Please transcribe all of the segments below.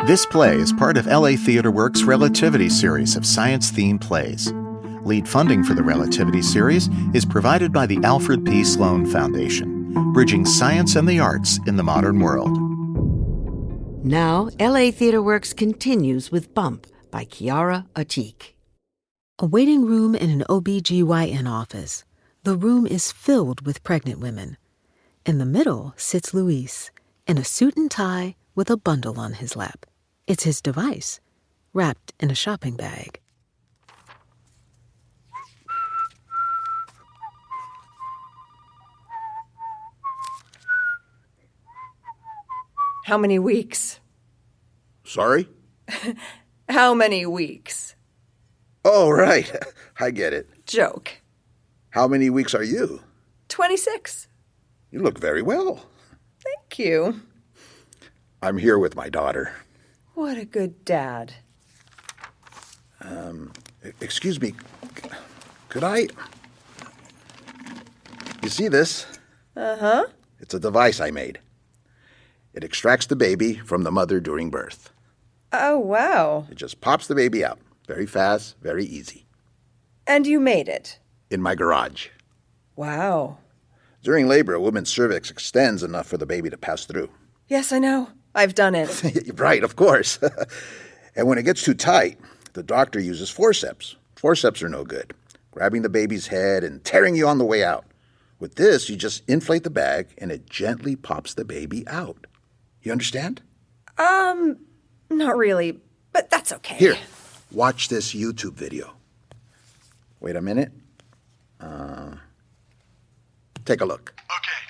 This play is part of LA Theatre Works Relativity Series of science-themed plays. Lead funding for the Relativity Series is provided by the Alfred P. Sloan Foundation, bridging science and the arts in the modern world. Now, LA Theatre Works continues with Bump by Chiara Atik. A waiting room in an OB/GYN office. The room is filled with pregnant women. In the middle sits Lyse, in a suit and tie with a bundle on his lap. It's his device, wrapped in a shopping bag. How many weeks? Sorry? How many weeks? Oh, right. I get it. Joke. How many weeks are you? 26. You look very well. Thank you. I'm here with my daughter. What a good dad. Excuse me. Could I... You see this? Uh-huh. It's a device I made. It extracts the baby from the mother during birth. Oh, wow. It just pops the baby out. Very fast, very easy. And you made it? In my garage. Wow. During labor, a woman's cervix extends enough for the baby to pass through. Yes, I know. I've done it. Right, of course. And when it gets too tight, the doctor uses forceps. Forceps are no good, grabbing the baby's head and tearing you on the way out. With this, you just inflate the bag and it gently pops the baby out. You understand? Not really, but that's okay. Here, watch this YouTube video. Wait a minute. Take a look. Okay,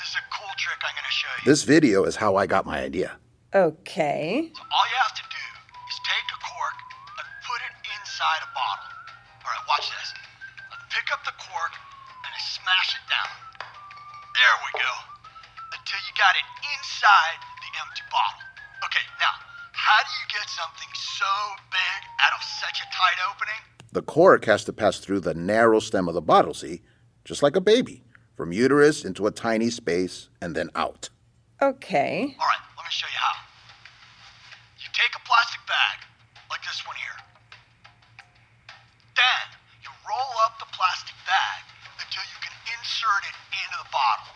this is a cool trick I'm going to show you. This video is how I got my idea. Okay. So all you have to do is take a cork and put it inside a bottle. All right, watch this. Pick up the cork and smash it down. There we go. Until you got it inside the empty bottle. Okay, now, how do you get something so big out of such a tight opening? The cork has to pass through the narrow stem of the bottle, see? Just like a baby. From uterus into a tiny space and then out. Okay. All right, let me show you how. You take a plastic bag, like this one here. Then, you roll up the plastic bag until you can insert it into the bottle.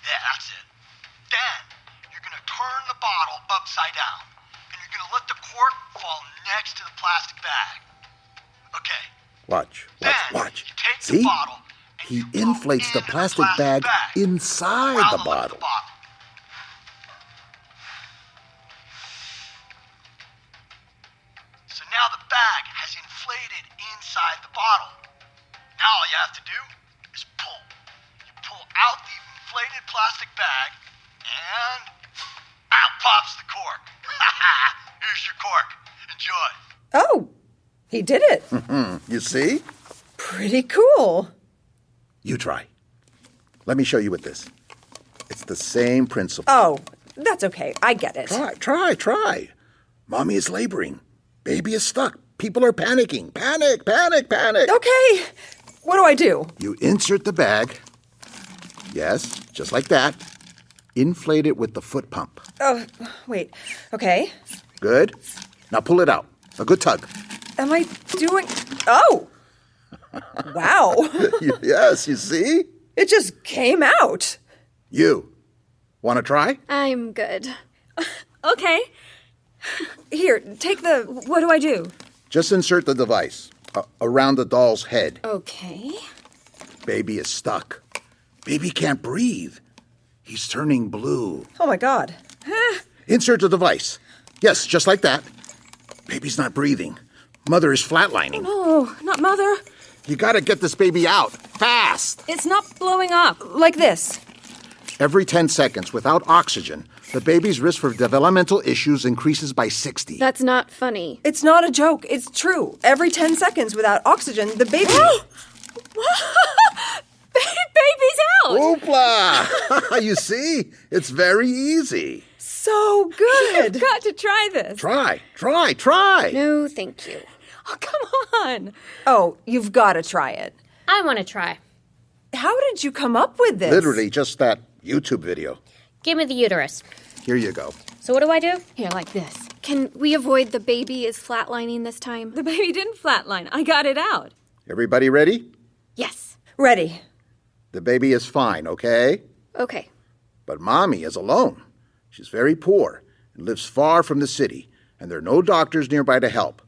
Yeah, that's it. Then, you're going to turn the bottle upside down, and you're going to let the cork fall next to the plastic bag. Okay. Watch. Then, Watch. you take See? the bottle, and He you go inflates the into plastic bag inside around the lip of bottle. So now the bag has inflated inside the bottle. Now all you have to do is pull. You pull out the inflated plastic bag, and out pops the cork. Here's your cork. Enjoy. Oh, he did it. You see? Pretty cool. You try. Let me show you with this. It's the same principle. Oh, that's okay. I get it. Try. Mommy is laboring. Baby is stuck. People are panicking. Panic. Okay. What do I do? You insert the bag. Yes, just like that. Inflate it with the foot pump. Oh, wait. Okay. Good. Now pull it out. A good tug. Am I doing... Oh! Wow. Yes, you see? It just came out. You. Want to try? I'm good. Okay. Here, take the... What do I do? Just insert the device around the doll's head. Okay. Baby is stuck. Baby can't breathe. He's turning blue. Oh, my God. Insert the device. Yes, just like that. Baby's not breathing. Mother is flatlining. Oh, not mother. You gotta get this baby out. Fast! It's not blowing up. Like this. Every 10 seconds, without oxygen, the baby's risk for developmental issues increases by 60. That's not funny. It's not a joke. It's true. Every 10 seconds without oxygen, the baby... Baby's out! Hoopla! You see? It's very easy. So good. You've got to try this. Try. No, thank you. Oh, come on. Oh, you've got to try it. I want to try. How did you come up with this? Literally just that YouTube video. Give me the uterus. Here you go. So what do I do? Here, like this. Can we avoid the baby is flatlining this time? The baby didn't flatline. I got it out. Everybody ready? Yes. Ready. The baby is fine, okay? Okay. But Mommy is alone. She's very poor and lives far from the city, and there are no doctors nearby to help.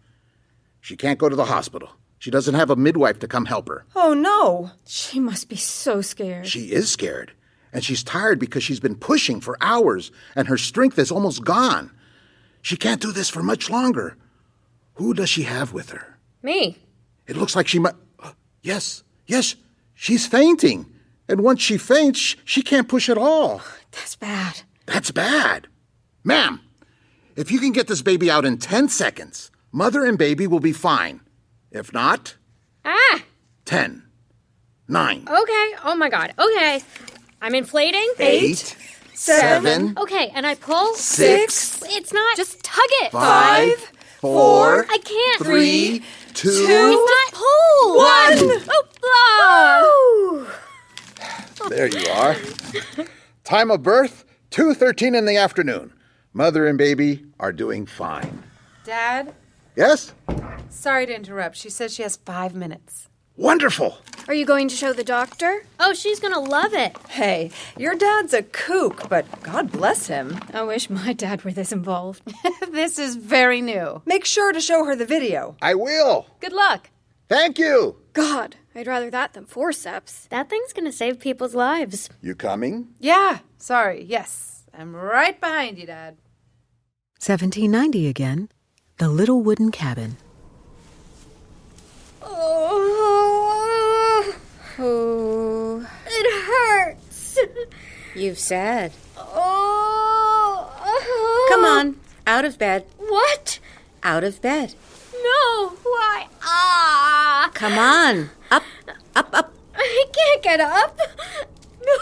She can't go to the hospital. She doesn't have a midwife to come help her. Oh, no. She must be so scared. She is scared, and she's tired because she's been pushing for hours, and her strength is almost gone. She can't do this for much longer. Who does she have with her? Me. It looks like she might... Yes, she's fainting. And once she faints, she can't push at all. That's bad. That's bad. Ma'am, if you can get this baby out in 10 seconds, mother and baby will be fine. If not... 10, 9... Okay. Oh, my God. Okay. I'm inflating. 8, 7... Okay, and I pull. 6... It's not. Just tug it. 5, 4... I can't. 3, 2... It's not pull. 1. Oh, There you are. Time of birth, 2:13 in the afternoon. Mother and baby are doing fine. Dad? Yes? Sorry to interrupt. She says she has 5 minutes. Wonderful. Are you going to show the doctor? Oh, she's going to love it. Hey, your dad's a kook, but God bless him. I wish my dad were this involved. This is very new. Make sure to show her the video. I will. Good luck. Thank you. God, I'd rather that than forceps. That thing's going to save people's lives. You coming? Yeah, sorry. Yes. I'm right behind you, Dad. 1790 again. The Little Wooden Cabin. Oh, it hurts. You've said. Oh. Come on, out of bed. What? Out of bed. No, why? Ah. Come on, up. I can't get up. No.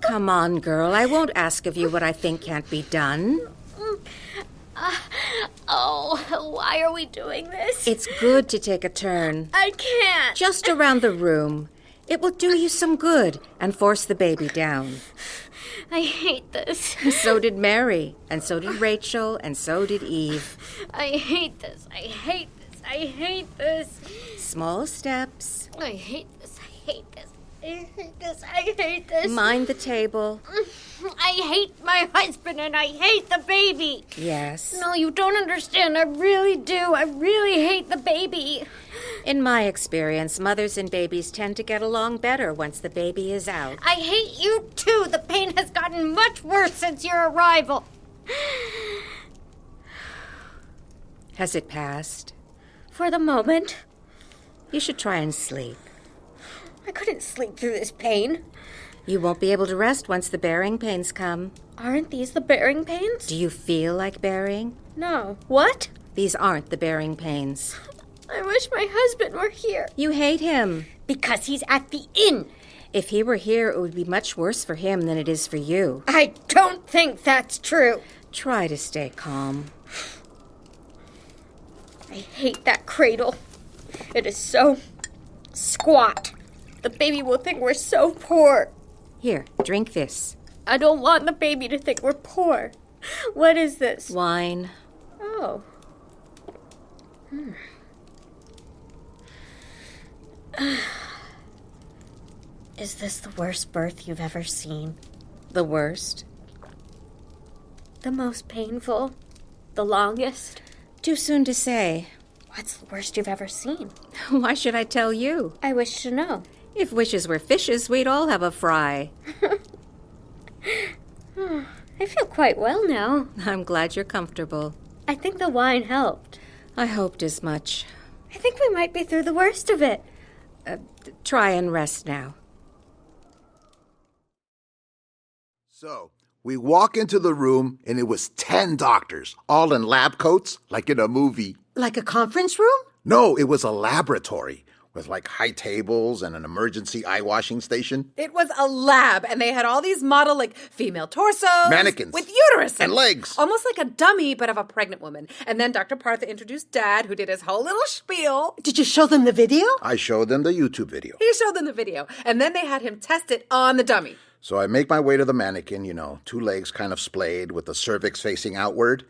Come on, girl. I won't ask of you what I think can't be done. Why are we doing this? It's good to take a turn. I can't. Just around the room. It will do you some good and force the baby down. I hate this. So did Mary, and so did Rachel, and so did Eve. I hate this. I hate this. I hate this. Small steps. I hate this. I hate this. I hate this. I hate this. Mind the table. I hate my husband and I hate the baby. Yes. No, you don't understand. I really do. I really hate the baby. In my experience, mothers and babies tend to get along better once the baby is out. I hate you too. The pain has gotten much worse since your arrival. Has it passed? For the moment. You should try and sleep. I couldn't sleep through this pain. You won't be able to rest once the bearing pains come. Aren't these the bearing pains? Do you feel like bearing? No. What? These aren't the bearing pains. I wish my husband were here. You hate him. Because he's at the inn. If he were here, it would be much worse for him than it is for you. I don't think that's true. Try to stay calm. I hate that cradle. It is so squat. The baby will think we're so poor. Here, drink this. I don't want the baby to think we're poor. What is this? Wine. Oh. Is this the worst birth you've ever seen? The worst? The most painful? The longest? Too soon to say. What's the worst you've ever seen? Why should I tell you? I wish to know. If wishes were fishes, we'd all have a fry. I feel quite well now. I'm glad you're comfortable. I think the wine helped. I hoped as much. I think we might be through the worst of it. Try and rest now. So, we walk into the room, and it was 10 doctors, all in lab coats, like in a movie. Like a conference room? No, it was a laboratory with like high tables and an emergency eye washing station. It was a lab, and they had all these model, female torsos. Mannequins. With uteruses. And legs. Almost like a dummy, but of a pregnant woman. And then Dr. Partha introduced Dad, who did his whole little spiel. Did you show them the video? I showed them the YouTube video. He showed them the video, and then they had him test it on the dummy. So I make my way to the mannequin, 2 legs kind of splayed with the cervix facing outward.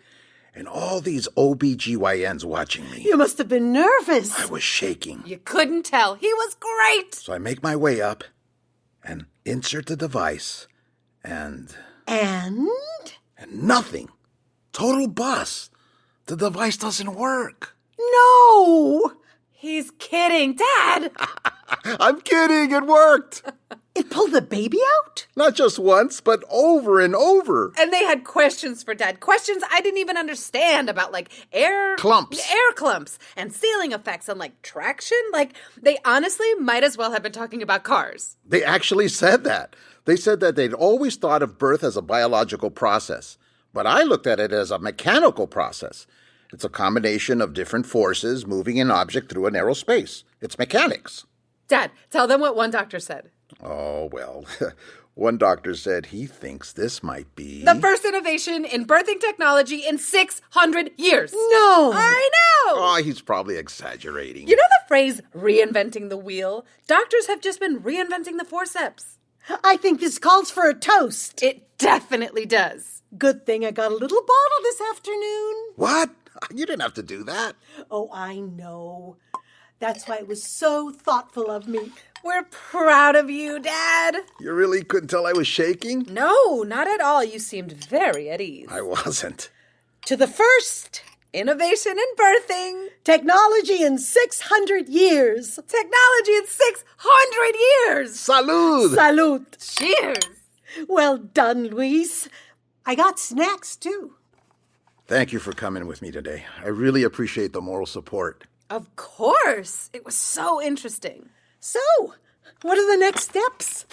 and all these OBGYNs watching me. You must have been nervous. I was shaking. You couldn't tell. He was great. So I make my way up and insert the device, and nothing. Total bust. The device doesn't work. No! He's kidding. Dad! I'm kidding, it worked. It pulled the baby out? Not just once, but over and over. And they had questions for Dad. Questions I didn't even understand about, like, air clumps and ceiling effects and, like, traction. Like, they honestly might as well have been talking about cars. They actually said that. They said that they'd always thought of birth as a biological process, but I looked at it as a mechanical process. It's a combination of different forces moving an object through a narrow space. It's mechanics. Dad, tell them what one doctor said. Oh, well, one doctor said he thinks this might be the first innovation in birthing technology in 600 years. No! I know! Oh, he's probably exaggerating. You know the phrase reinventing the wheel? Doctors have just been reinventing the forceps. I think this calls for a toast. It definitely does. Good thing I got a little bottle this afternoon. What? You didn't have to do that. Oh, I know. That's why it was so thoughtful of me. We're proud of you, Dad. You really couldn't tell I was shaking? No, not at all. You seemed very at ease. I wasn't. To the first innovation in birthing. Technology in 600 years. Technology in 600 years. Salud. Salud. Cheers. Well done, Lyse. I got snacks, too. Thank you for coming with me today. I really appreciate the moral support. Of course. It was so interesting. So, what are the next steps?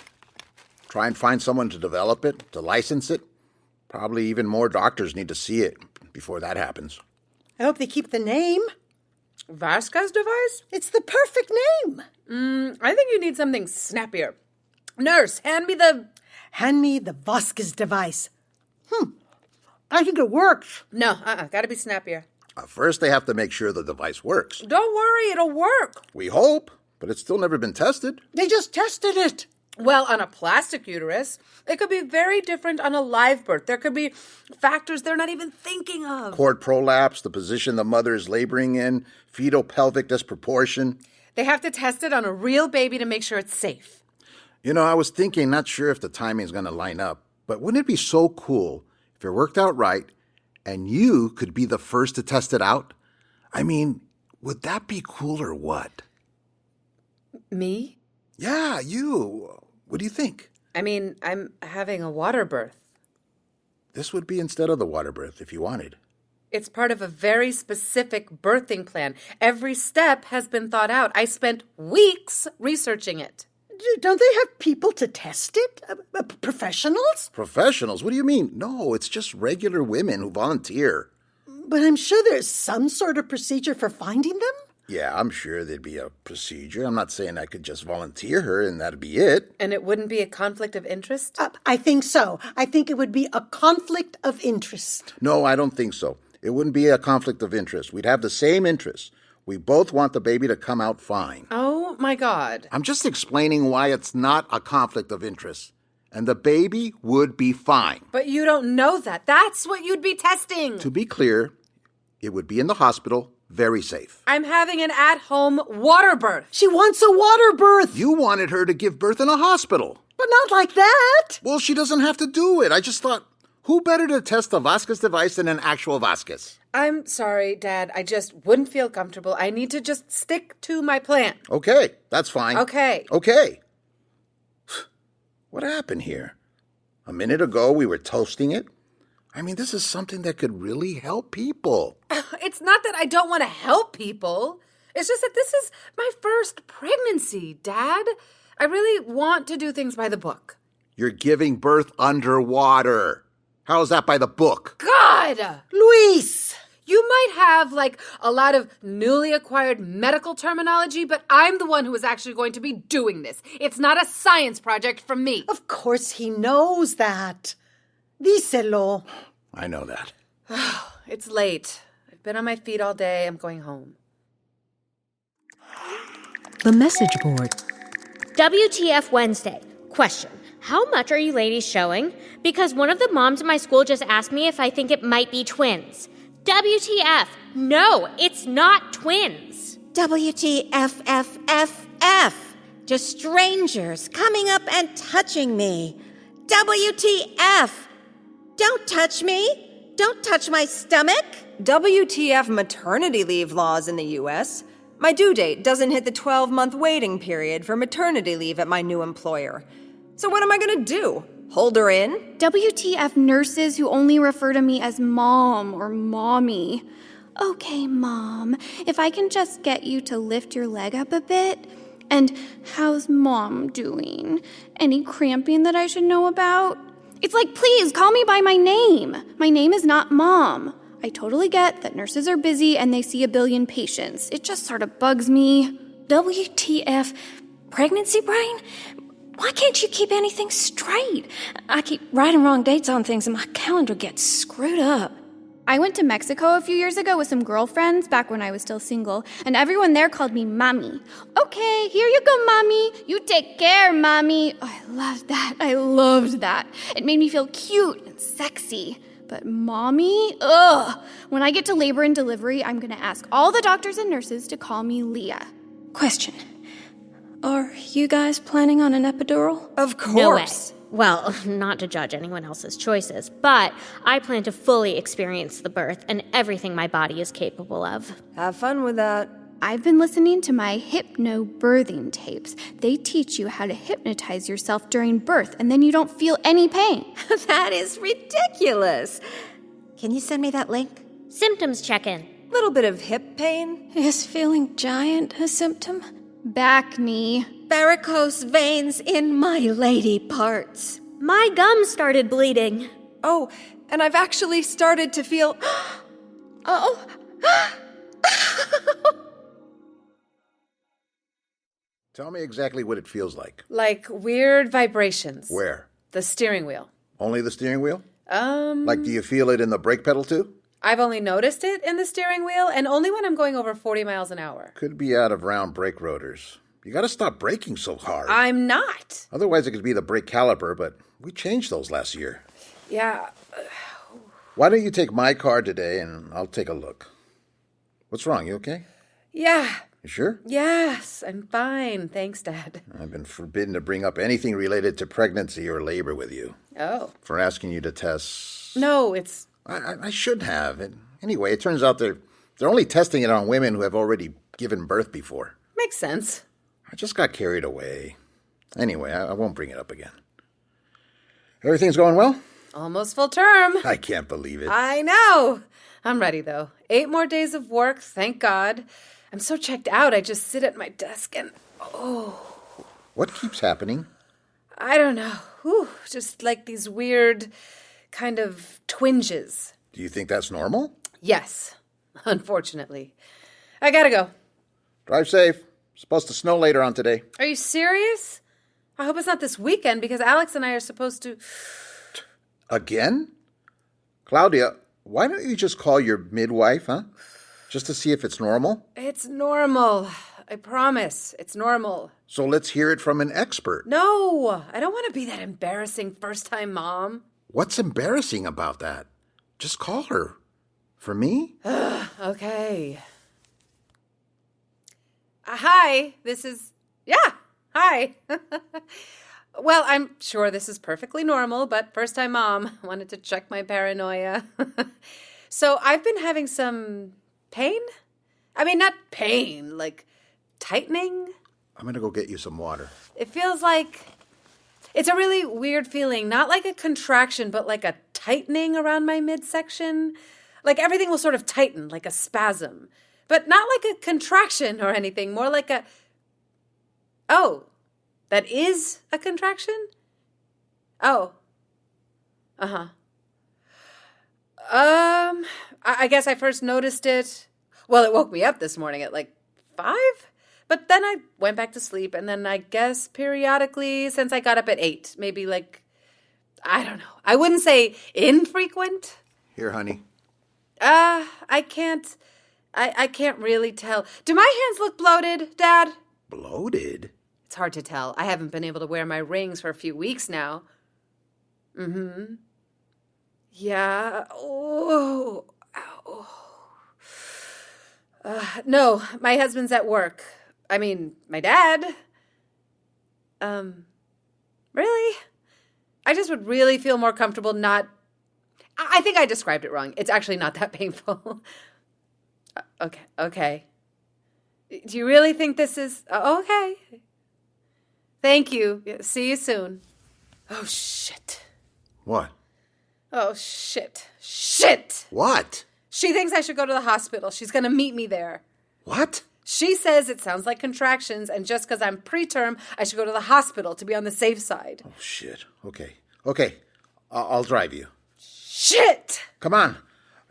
Try and find someone to develop it, to license it. Probably even more doctors need to see it before that happens. I hope they keep the name. Vasquez device? It's the perfect name. I think you need something snappier. Nurse, hand me the Vasquez device. I think it works. No, gotta be snappier. First, they have to make sure the device works. Don't worry, it'll work. We hope, but it's still never been tested. They just tested it. Well, on a plastic uterus, it could be very different on a live birth. There could be factors they're not even thinking of. Cord prolapse, the position the mother is laboring in, fetal pelvic disproportion. They have to test it on a real baby to make sure it's safe. You know, I was thinking, not sure if the timing's going to line up, but wouldn't it be so cool if it worked out right and you could be the first to test it out? I mean, would that be cool or what? Me? Yeah, you. What do you think? I mean, I'm having a water birth. This would be instead of the water birth if you wanted. It's part of a very specific birthing plan. Every step has been thought out. I spent weeks researching it. Don't they have people to test it? Professionals? Professionals? What do you mean? No, it's just regular women who volunteer. But I'm sure there's some sort of procedure for finding them? Yeah, I'm sure there'd be a procedure. I'm not saying I could just volunteer her and that'd be it. And it wouldn't be a conflict of interest? I think so. I think it would be a conflict of interest. No, I don't think so. It wouldn't be a conflict of interest. We'd have the same interests. We both want the baby to come out fine. Oh, my God. I'm just explaining why it's not a conflict of interest. And the baby would be fine. But you don't know that. That's what you'd be testing. To be clear, it would be in the hospital, very safe. I'm having an at-home water birth. She wants a water birth. You wanted her to give birth in a hospital. But not like that. Well, she doesn't have to do it. I just thought, who better to test a Vasquez device than an actual Vasquez? I'm sorry, Dad. I just wouldn't feel comfortable. I need to just stick to my plan. Okay, that's fine. Okay. What happened here? A minute ago, we were toasting it. I mean, this is something that could really help people. It's not that I don't want to help people. It's just that this is my first pregnancy, Dad. I really want to do things by the book. You're giving birth underwater. How is that by the book? God! Lyse! You might have, like, a lot of newly acquired medical terminology, but I'm the one who is actually going to be doing this. It's not a science project from me. Of course he knows that. Díselo. I know that. It's late. I've been on my feet all day. I'm going home. The message board. WTF Wednesday. Question. How much are you ladies showing? Because one of the moms in my school just asked me if I think it might be twins. WTF. No, it's not twins. WTFFFF. Just strangers coming up and touching me. WTF. Don't touch me. Don't touch my stomach. WTF maternity leave laws in the U.S. My due date doesn't hit the 12-month waiting period for maternity leave at my new employer. So what am I gonna do? Hold her in? WTF nurses who only refer to me as mom or mommy. Okay, Mom, if I can just get you to lift your leg up a bit. And how's Mom doing? Any cramping that I should know about? It's like, please, call me by my name. My name is not Mom. I totally get that nurses are busy and they see a billion patients. It just sort of bugs me. WTF pregnancy brain? Why can't you keep anything straight? I keep writing wrong dates on things and my calendar gets screwed up. I went to Mexico a few years ago with some girlfriends back when I was still single, and everyone there called me Mommy. Okay, here you go, Mommy. You take care, Mommy. Oh, I loved that. I loved that. It made me feel cute and sexy. But Mommy? Ugh. When I get to labor and delivery, I'm going to ask all the doctors and nurses to call me Leah. Question. Are you guys planning on an epidural? Of course. No way. Well, not to judge anyone else's choices, but I plan to fully experience the birth and everything my body is capable of. Have fun with that. I've been listening to my hypno-birthing tapes. They teach you how to hypnotize yourself during birth, and then you don't feel any pain. That is ridiculous. Can you send me that link? Symptoms check-in. Little bit of hip pain. Is feeling giant a symptom? Back knee. Varicose veins in my lady parts. My gums started bleeding. Oh, and I've actually started to feel... Oh. Tell me exactly what it feels like. Like weird vibrations. Where? The steering wheel. Only the steering wheel? Like, do you feel it in the brake pedal too? I've only noticed it in the steering wheel, and only when I'm going over 40 miles an hour. Could be out of round brake rotors. You gotta stop braking so hard. I'm not. Otherwise, it could be the brake caliper, but we changed those last year. Yeah. Why don't you take my car today and I'll take a look? What's wrong? You okay? Yeah. You sure? Yes, I'm fine. Thanks, Dad. I've been forbidden to bring up anything related to pregnancy or labor with you. Oh. For asking you to test... No, it's... I should have. Anyway, it turns out they're only testing it on women who have already given birth before. Makes sense. I just got carried away. Anyway, I won't bring it up again. Everything's going well? Almost full term. I can't believe it. I know. I'm ready, though. 8 more days of work, thank God. I'm so checked out, I just sit at my desk and... Oh. What keeps happening? I don't know. Whew, just like these weird kind of twinges. Do you think that's normal? Yes, unfortunately. I gotta go. Drive safe. Supposed to snow later on today. Are you serious? I hope it's not this weekend because Alex and I are supposed to... Again? Claudia, why don't you just call your midwife, huh? Just to see if it's normal? It's normal. I promise. It's normal. So let's hear it from an expert. No, I don't want to be that embarrassing first-time mom. What's embarrassing about that? Just call her. For me? Okay. Hi, this is... Yeah, hi. Well, I'm sure this is perfectly normal, but first-time mom wanted to check my paranoia. So I've been having some pain? I mean, not pain, like tightening. I'm going to go get you some water. It feels like... It's a really weird feeling, not like a contraction, but like a tightening around my midsection. Like everything will sort of tighten, like a spasm. But not like a contraction or anything, more like a... Oh, that is a contraction? Oh. Uh-huh. I guess I first noticed it... Well, it woke me up this morning at like 5? But then I went back to sleep, and then I guess periodically since I got up at 8, maybe like, I don't know. I wouldn't say infrequent. Here, honey. I can't really tell. Do my hands look bloated, Dad? Bloated? It's hard to tell. I haven't been able to wear my rings for a few weeks now. Mm-hmm. Yeah. Oh, ow. No, my husband's at work. I mean, my dad. Really? I just would really feel more comfortable not... I think I described it wrong. It's actually not that painful. Okay. Do you really think this is... Okay. Thank you. See you soon. Oh, shit. What? Oh, shit. Shit! What? She thinks I should go to the hospital. She's going to meet me there. What? She says it sounds like contractions, and just because I'm preterm, I should go to the hospital to be on the safe side. Oh, shit. Okay. I'll drive you. Shit! Come on.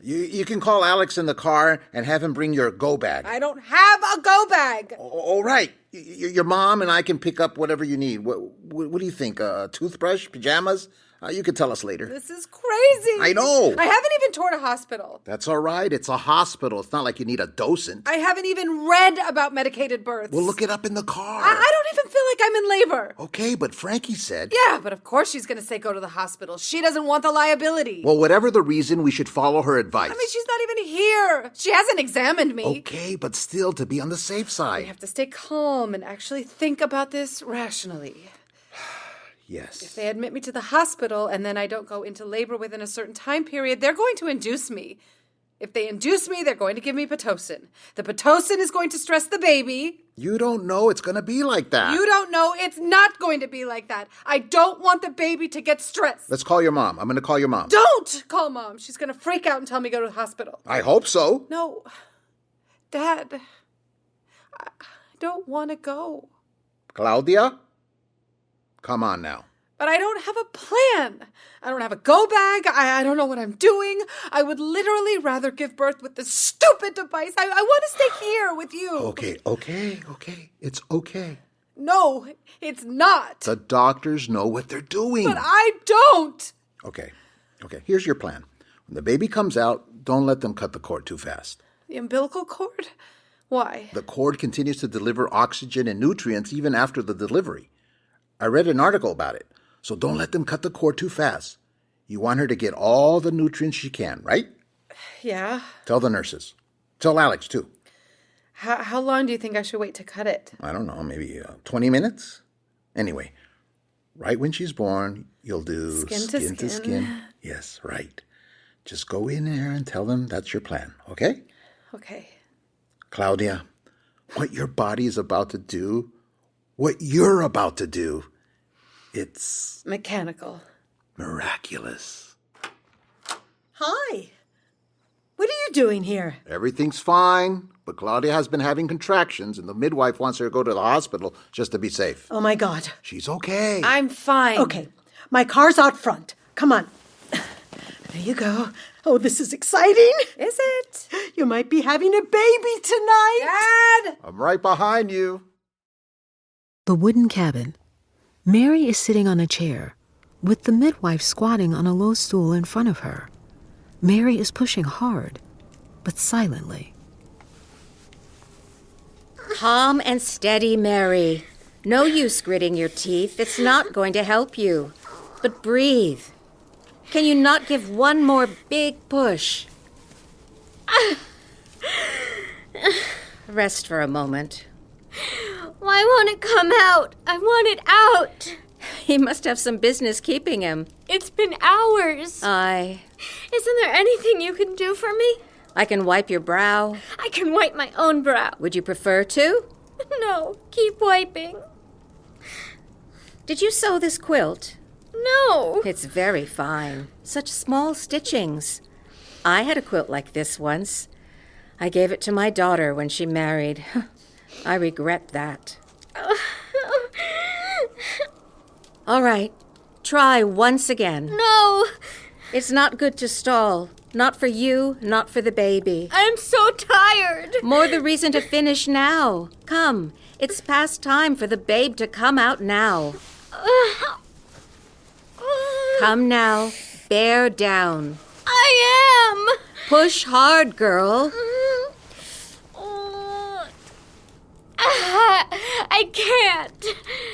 You can call Alex in the car and have him bring your go bag. I don't have a go bag. All right. Your mom and I can pick up whatever you need. What do you think? A toothbrush? Pajamas? You can tell us later. This is crazy. I know. I haven't even toured a hospital. That's all right. It's a hospital. It's not like you need a docent. I haven't even read about medicated births. Well, look it up in the car. I don't even feel like I'm in labor. Okay, but Frankie said... Yeah, but of course she's going to say go to the hospital. She doesn't want the liability. Well, whatever the reason, we should follow her advice. I mean, she's not even here. She hasn't examined me. Okay, but still, to be on the safe side. We have to stay calm and actually think about this rationally. Yes. If they admit me to the hospital and then I don't go into labor within a certain time period, they're going to induce me. If they induce me, they're going to give me Pitocin. The Pitocin is going to stress the baby. You don't know it's going to be like that. You don't know it's not going to be like that. I don't want the baby to get stressed. Let's call your mom. I'm going to call your mom. Don't call Mom. She's going to freak out and tell me to go to the hospital. I hope so. No. Dad, I don't want to go. Claudia? Come on now. But I don't have a plan. I don't have a go bag. I don't know what I'm doing. I would literally rather give birth with this stupid device. I want to stay here with you. Okay. It's okay. No, it's not. The doctors know what they're doing. But I don't. Okay. Here's your plan. When the baby comes out, don't let them cut the cord too fast. The umbilical cord? Why? The cord continues to deliver oxygen and nutrients even after the delivery. I read an article about it, so don't let them cut the cord too fast. You want her to get all the nutrients she can, right? Yeah. Tell the nurses. Tell Alex, too. How long do you think I should wait to cut it? I don't know, maybe 20 minutes? Anyway, right when she's born, you'll do skin to skin. Yes, right. Just go in there and tell them that's your plan, okay? Okay. Claudia, what your body is about to do, what you're about to do, it's... mechanical. Miraculous. Hi. What are you doing here? Everything's fine, but Claudia has been having contractions, and the midwife wants her to go to the hospital just to be safe. Oh, my God. She's okay. I'm fine. Okay. My car's out front. Come on. There you go. Oh, this is exciting. Is it? You might be having a baby tonight. Dad! I'm right behind you. The wooden cabin. Mary is sitting on a chair, with the midwife squatting on a low stool in front of her. Mary is pushing hard, but silently. Calm and steady, Mary. No use gritting your teeth. It's not going to help you. But breathe. Can you not give one more big push? Rest for a moment. Why won't it come out? I want it out. He must have some business keeping him. It's been hours. Isn't there anything you can do for me? I can wipe your brow. I can wipe my own brow. Would you prefer to? No, keep wiping. Did you sew this quilt? No. It's very fine. Such small stitchings. I had a quilt like this once. I gave it to my daughter when she married. I regret that. All right. Try once again. No. It's not good to stall. Not for you, not for the baby. I'm so tired. More the reason to finish now. Come. It's past time for the babe to come out now. Come now. Bear down. I am. Push hard, girl. I can't.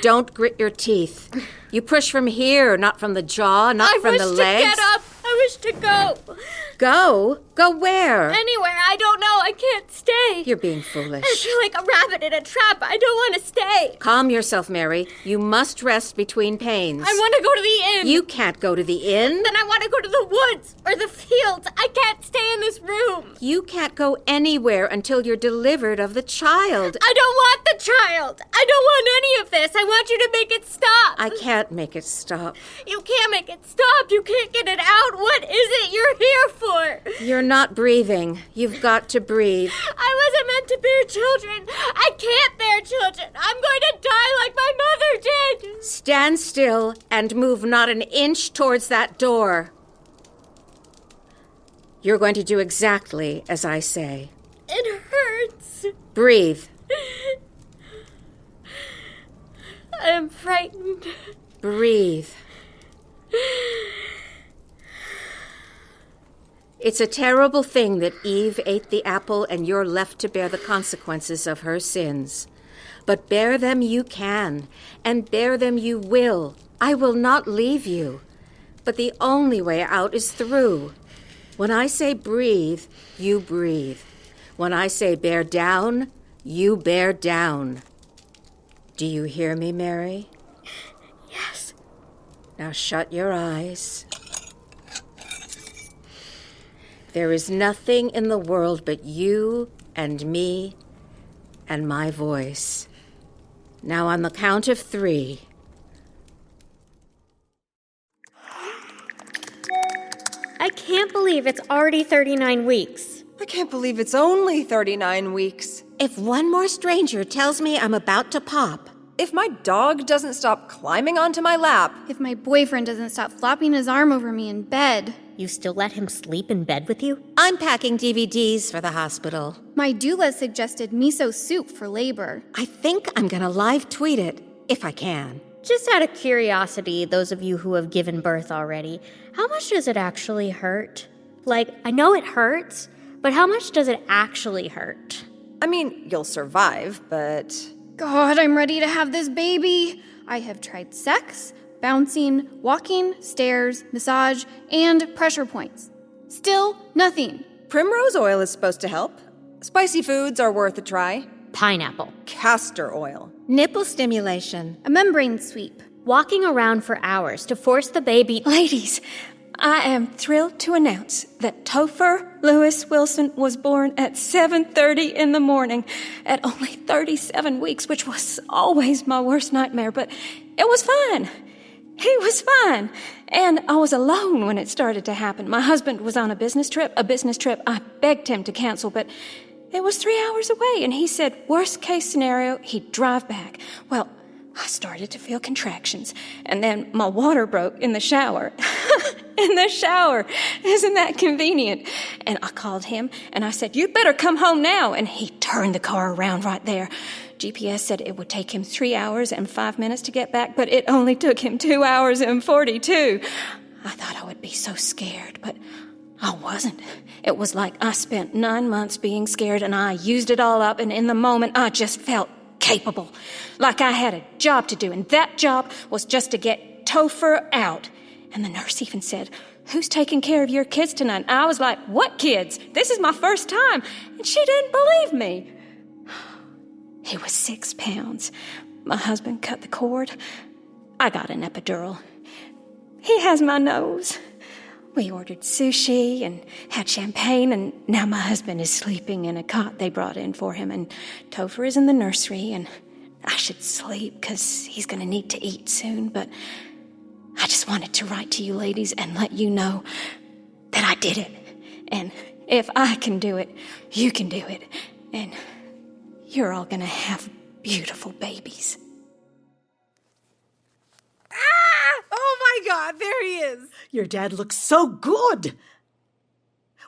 Don't grit your teeth. You push from here, not from the jaw, not from the legs. I wish to get up. I wish to go. Go? Go where? Anywhere. I don't know. I can't stay. You're being foolish. I feel like a rabbit in a trap. I don't want to stay. Calm yourself, Mary. You must rest between pains. I want to go to the inn. You can't go to the inn. Then I want to go to the woods or the fields. I can't stay in this room. You can't go anywhere until you're delivered of the child. I don't want the child. I don't want any of this. I want you to make it stop. I can't make it stop. You can't make it stop. You can't get it out. What is it you're here for? You're not breathing. You've got to breathe. I wasn't meant to bear children. I can't bear children. I'm going to die like my mother did. Stand still and move not an inch towards that door. You're going to do exactly as I say. It hurts. Breathe. I am frightened. Breathe. It's a terrible thing that Eve ate the apple and you're left to bear the consequences of her sins. But bear them you can, and bear them you will. I will not leave you. But the only way out is through. When I say breathe, you breathe. When I say bear down, you bear down. Do you hear me, Mary? Yes. Now shut your eyes. There is nothing in the world but you and me and my voice. Now on the count of 3. I can't believe it's already 39 weeks. I can't believe it's only 39 weeks. If one more stranger tells me I'm about to pop. If my dog doesn't stop climbing onto my lap. If my boyfriend doesn't stop flopping his arm over me in bed. You still let him sleep in bed with you? I'm packing DVDs for the hospital. My doula suggested miso soup for labor. I think I'm gonna live tweet it, if I can. Just out of curiosity, those of you who have given birth already, how much does it actually hurt? Like, I know it hurts, but how much does it actually hurt? I mean, you'll survive, but... God, I'm ready to have this baby. I have tried sex, bouncing, walking, stairs, massage, and pressure points. Still nothing. Primrose oil is supposed to help. Spicy foods are worth a try. Pineapple. Castor oil. Nipple stimulation. A membrane sweep. Walking around for hours to force the baby... Ladies, I am thrilled to announce that Topher Lewis Wilson was born at 7:30 in the morning at only 37 weeks, which was always my worst nightmare, but it was fine. He was fine. And I was alone when it started to happen. My husband was on a business trip I begged him to cancel, but it was 3 hours away, and he said, worst case scenario, he'd drive back. Well, I started to feel contractions, and then my water broke in the shower. In the shower. Isn't that convenient? And I called him, and I said, you better come home now. And he turned the car around right there. GPS said it would take him 3 hours and 5 minutes to get back, but it only took him 2 hours and 42. I thought I would be so scared, but I wasn't. It was like I spent 9 months being scared, and I used it all up, and in the moment, I just felt capable. Like I had a job to do, and that job was just to get Topher out. And the nurse even said, who's taking care of your kids tonight? And I was like, what kids? This is my first time. And she didn't believe me. He was 6 pounds. My husband cut the cord. I got an epidural. He has my nose. We ordered sushi and had champagne, and now my husband is sleeping in a cot they brought in for him, and Topher is in the nursery, and I should sleep because he's going to need to eat soon, but I just wanted to write to you ladies and let you know that I did it. And if I can do it, you can do it. And you're all going to have beautiful babies. Ah! Oh my God, there he is. Your dad looks so good.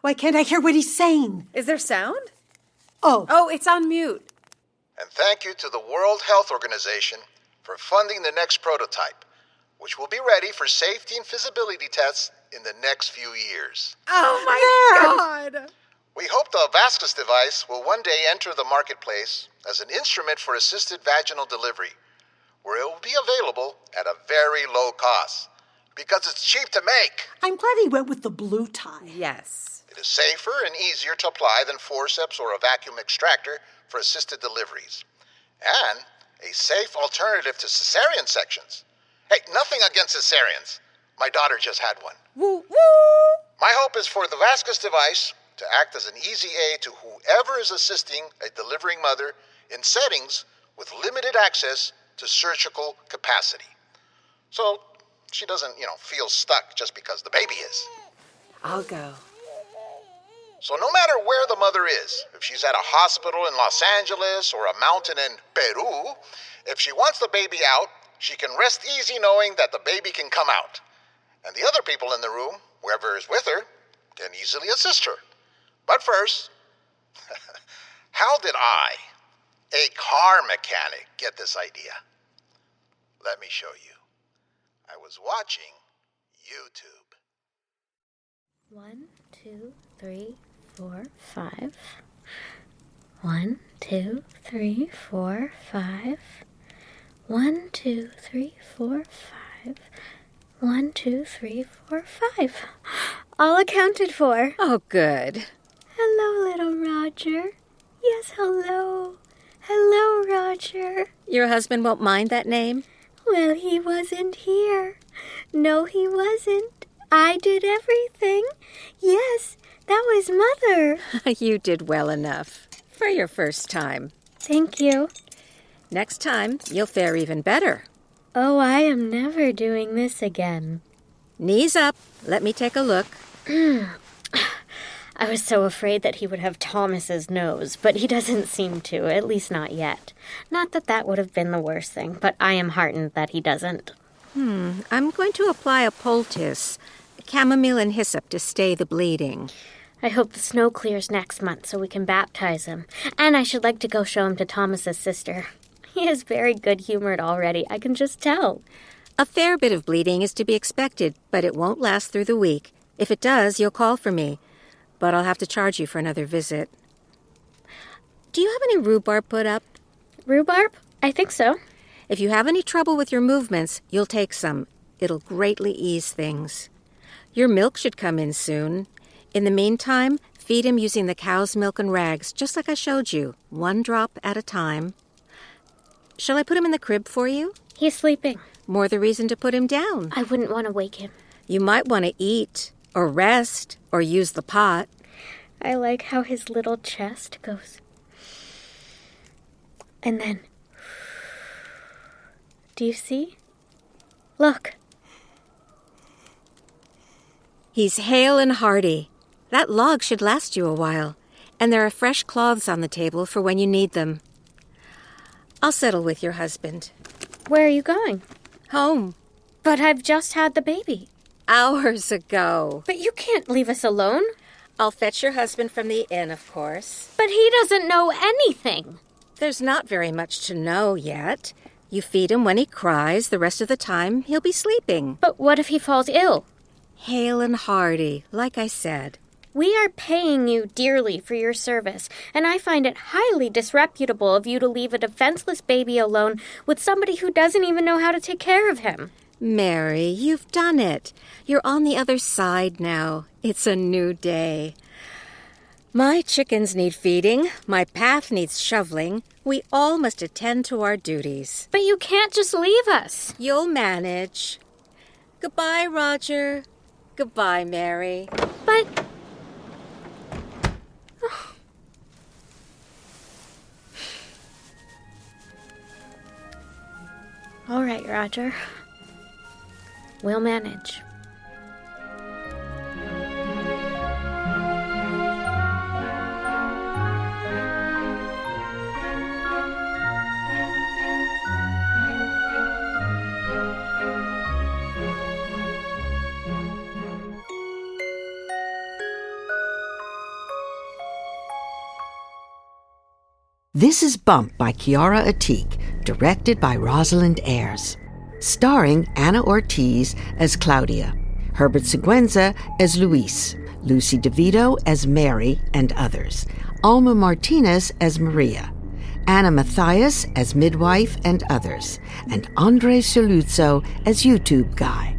Why can't I hear what he's saying? Is there sound? Oh, it's on mute. And thank you to the World Health Organization for funding the next prototype, which will be ready for safety and feasibility tests in the next few years. Oh my God! We hope the Vasquez device will one day enter the marketplace as an instrument for assisted vaginal delivery, where it will be available at a very low cost, Because it's cheap to make. I'm glad he went with the blue tie. Yes. It is safer and easier to apply than forceps or a vacuum extractor for assisted deliveries. And a safe alternative to cesarean sections. Hey, nothing against cesareans. My daughter just had one. Woo woo! My hope is for the Vasquez device to act as an easy aid to whoever is assisting a delivering mother in settings with limited access to surgical capacity. So she doesn't, feel stuck just because the baby is. I'll go. So no matter where the mother is, if she's at a hospital in Los Angeles or a mountain in Peru, if she wants the baby out, she can rest easy knowing that the baby can come out. And the other people in the room, whoever is with her, can easily assist her. But first, how did I, a car mechanic, get this idea? Let me show you. I was watching YouTube. 1, 2, 3, 4, 5. 1, 2, 3, 4, 5. 1, 2, 3, 4, 5. 1, 2, 3, 4, 5. All accounted for. Oh, good. Hello, little Roger. Yes, hello. Hello, Roger. Your husband won't mind that name? Well, he wasn't here. No, he wasn't. I did everything. Yes, that was Mother. You did well enough for your first time. Thank you. Next time, you'll fare even better. Oh, I am never doing this again. Knees up. Let me take a look. I was so afraid that he would have Thomas's nose, but he doesn't seem to, at least not yet. Not that that would have been the worst thing, but I am heartened that he doesn't. I'm going to apply a poultice, chamomile and hyssop to stay the bleeding. I hope the snow clears next month so we can baptize him. And I should like to go show him to Thomas's sister. He is very good-humored already, I can just tell. A fair bit of bleeding is to be expected, but it won't last through the week. If it does, you'll call for me. But I'll have to charge you for another visit. Do you have any rhubarb put up? Rhubarb? I think so. If you have any trouble with your movements, you'll take some. It'll greatly ease things. Your milk should come in soon. In the meantime, feed him using the cow's milk and rags, just like I showed you, 1 drop at a time. Shall I put him in the crib for you? He's sleeping. More the reason to put him down. I wouldn't want to wake him. You might want to eat, or rest, or use the pot. I like how his little chest goes. And then... Do you see? Look. He's hale and hearty. That log should last you a while. And there are fresh cloths on the table for when you need them. I'll settle with your husband. Where are you going? Home. But I've just had the baby. Hours ago. But you can't leave us alone. I'll fetch your husband from the inn, of course. But he doesn't know anything. There's not very much to know yet. You feed him when he cries. The rest of the time, he'll be sleeping. But what if he falls ill? Hale and hearty, like I said. We are paying you dearly for your service, and I find it highly disreputable of you to leave a defenseless baby alone with somebody who doesn't even know how to take care of him. Mary, you've done it. You're on the other side now. It's a new day. My chickens need feeding. My path needs shoveling. We all must attend to our duties. But you can't just leave us. You'll manage. Goodbye, Roger. Goodbye, Mary. But... All right, Roger. We'll manage. This is Bump by Chiara Atik, directed by Rosalind Ayres. Starring Anna Ortiz as Claudia, Herbert Sigüenza as Lyse, Lucy DeVito as Mary and others, Alma Martinez as Maria, Anna Mathias as Midwife and others, and André Sogliuzzo as YouTube Guy.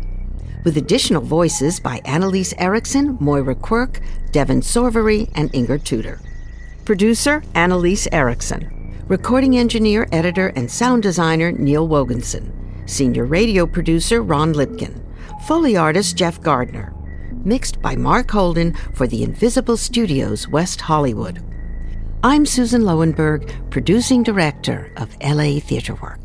with additional voices by Annalise Erikson, Moira Quirk, Devin Sorvery, and Inger Tudor. Producer, Annalise Erikson. Recording engineer, editor, and sound designer, Neil Woganson. Senior radio producer, Ron Lipkin. Foley artist, Jeff Gardner. Mixed by Mark Holden for the Invisible Studios, West Hollywood. I'm Susan Loewenberg, producing director of LA Theatre Works.